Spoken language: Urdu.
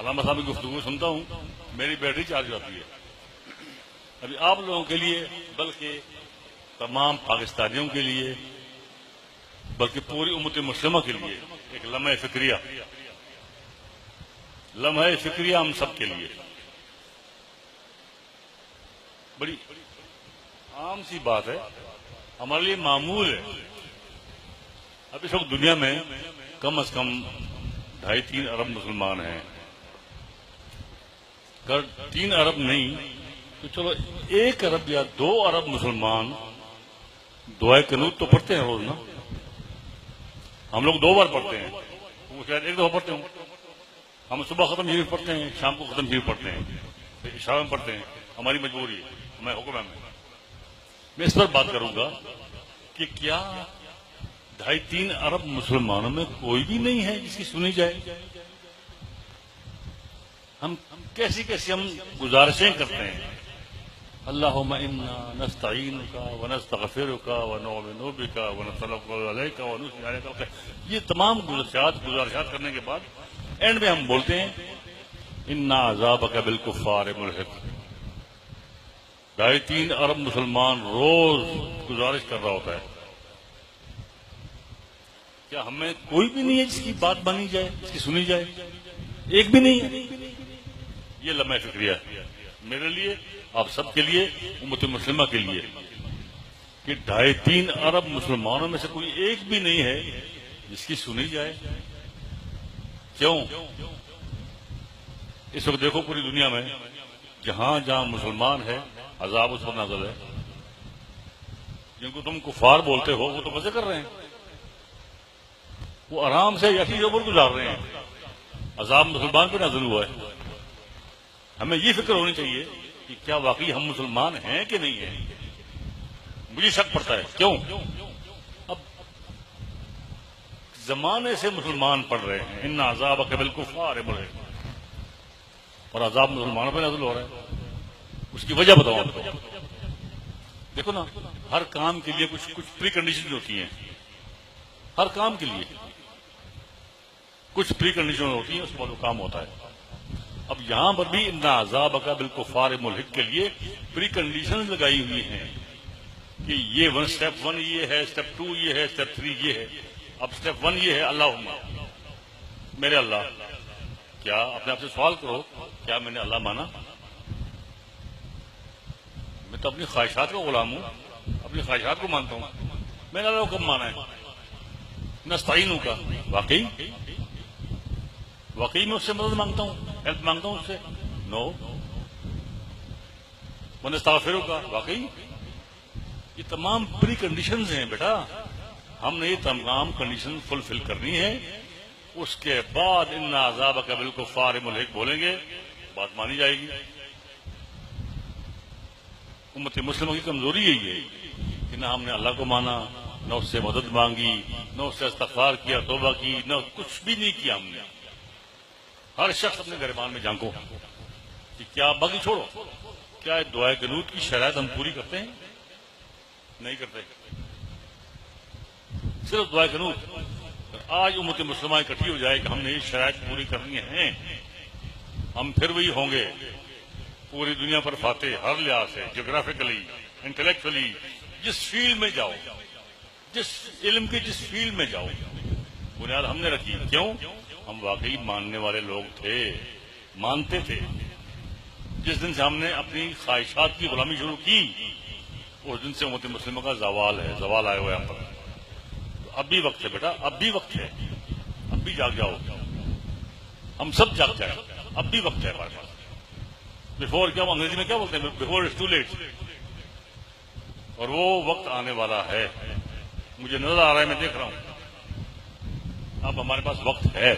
علامہ صاحب کی گفتگو سنتا ہوں میری بیٹری چارج ہوتی ہے. ابھی آپ لوگوں کے لیے بلکہ تمام پاکستانیوں کے لیے بلکہ پوری امت مسلمہ کے لیے ایک لمحہ فکریہ ہم سب کے لیے بڑی عام سی بات ہے, ہمارے لیے معمول ہے. اب اس وقت دنیا میں کم از کم 2.5-3 ارب مسلمان ہیں. اگر 3 ارب نہیں تو چلو 1 ارب یا 2 ارب مسلمان دعائے قنوت تو پڑھتے ہیں روز نا. ہم لوگ 2 بار پڑھتے ہیں, وہ شاید 1 دفعہ پڑھتے ہوں. ہم صبح ختم شریف پڑھتے ہیں, شام کو ختم شریف پڑھتے ہیں, پھر عشاء میں پڑھتے ہیں. ہماری مجبوری ہے, ہمیں حکم ہے. میں اس پر بات کروں گا کہ کیا 2.5-3 ارب مسلمانوں میں کوئی بھی نہیں ہے جس کی سنی جائے؟ ہم کیسی ہم گزارشیں کرتے ہیں, اللہم انا نستعینک ونستغفرک ونؤمن بک ونتوکل علیک ونثنی علیک الخیر. یہ تمام گزارشات کرنے کے بعد اینڈ میں ہم بولتے ہیں انا عذابک بالکفار ملحق. 2.5-3 ارب مسلمان روز گزارش کر رہا ہوتا ہے. کیا ہمیں کوئی بھی نہیں ہے جس کی بات مانی جائے, جس کی سنی جائے؟ ایک بھی نہیں ہے. یہ لمحہ فکریہ ہے میرے لیے, آپ سب کے لیے, امت مسلمہ کے لیے کہ 2.5-3 ارب مسلمانوں میں سے کوئی ایک بھی نہیں ہے جس کی سنی جائے. کیوں؟ اس وقت دیکھو پوری دنیا میں جہاں جہاں مسلمان ہے عذاب اس پر نازل ہے. جن کو تم کفار بولتے ہو وہ تو مزے کر رہے ہیں, وہ آرام سے یقین جبر گزار رہے ہیں. عذاب مسلمان پہ نازل ہوا ہے. ہمیں یہ فکر ہونی چاہیے کہ کیا واقعی ہم مسلمان ہیں کہ نہیں ہیں. مجھے شک پڑتا ہے. کیوں؟ اب زمانے سے مسلمان پڑھ رہے ہیں ان عذابک بالکفار ملحق, اور عذاب مسلمانوں پہ نازل ہو رہا ہے. اس کی وجہ بتاؤں آپ کو. دیکھو نا, ہر کام کے لیے کچھ پری کنڈیشن ہوتی ہیں. ہر کام کے لیے کچھ پری کنڈیشن ہوتی ہیں, اس پر وہ کام ہوتا ہے. اب یہاں پر بھی ان عذابک بالکفار ملحق کے لیے پری کنڈیشن لگائی ہوئی ہیں کہ یہ اسٹیپ 1 یہ ہے, اسٹیپ 2 یہ ہے, اسٹیپ 3 یہ ہے. اب اسٹیپ 1 یہ ہے اللہم, میرے اللہ. کیا اپنے آپ سے سوال کرو, کیا میں نے اللہ مانا؟ میں تو اپنی خواہشات کا غلام ہوں, اپنی خواہشات کو مانتا ہوں. میں نے اللہ کو کب مانا ہے؟ نستعینو کا واقعی میں اس سے مدد مانگتا ہوں, ہیلپ مانگتا ہوں اس سے؟ نو. ونستغفرو کا واقعی. یہ تمام پری کنڈیشنز ہیں بیٹا, ہم نے یہ تمام کنڈیشن فلفل کرنی ہے. اس کے بعد ان عذابک بالکفار ملحق بولیں گے, بات مانی جائے گی. امت مسلمہ کی کمزوری یہی ہے کہ نہ ہم نے اللہ کو مانا, نہ اس سے مدد مانگی, نہ اس سے استغفار کیا, توبہ کی, نہ کچھ بھی نہیں کیا ہم نے. ہر شخص اپنے گریبان میں جھانکو کہ کیا, باقی چھوڑو, کیا دعائے قنوت کی شرائط ہم پوری کرتے ہیں؟ نہیں کرتے. صرف دعائے قنوت. آج امت مسلمہ اکٹھی ہو جائے کہ ہم نے یہ شرائط پوری کرنی ہیں, ہم پھر وہی ہوں گے پوری دنیا پر فاتح. ہر لحاظ سے, جغرافیکلی, انٹلیکچولی, جس فیلڈ میں جاؤ, جس علم کے جس فیلڈ میں جاؤ, بنیاد ہم نے رکھی. کیوں؟ ہم واقعی ماننے والے لوگ تھے, مانتے تھے. جس دن سے ہم نے اپنی خواہشات کی غلامی شروع کی اس دن سے امت مسلمہ کا زوال ہے, زوال آئے ہوئے ہم پر. اب بھی وقت ہے بیٹا, اب بھی وقت ہے, اب بھی جاگ جاؤ, ہم سب جاگ جائیں. اب بھی وقت ہے ہمارے پاس. بفور, کیا وہ انگریزی میں کیا بولتے ہیں, بفور اٹس ٹو لیٹ. اور وہ وقت آنے والا ہے, مجھے نظر آ رہا ہے, میں دیکھ رہا ہوں. اب ہمارے پاس وقت ہے.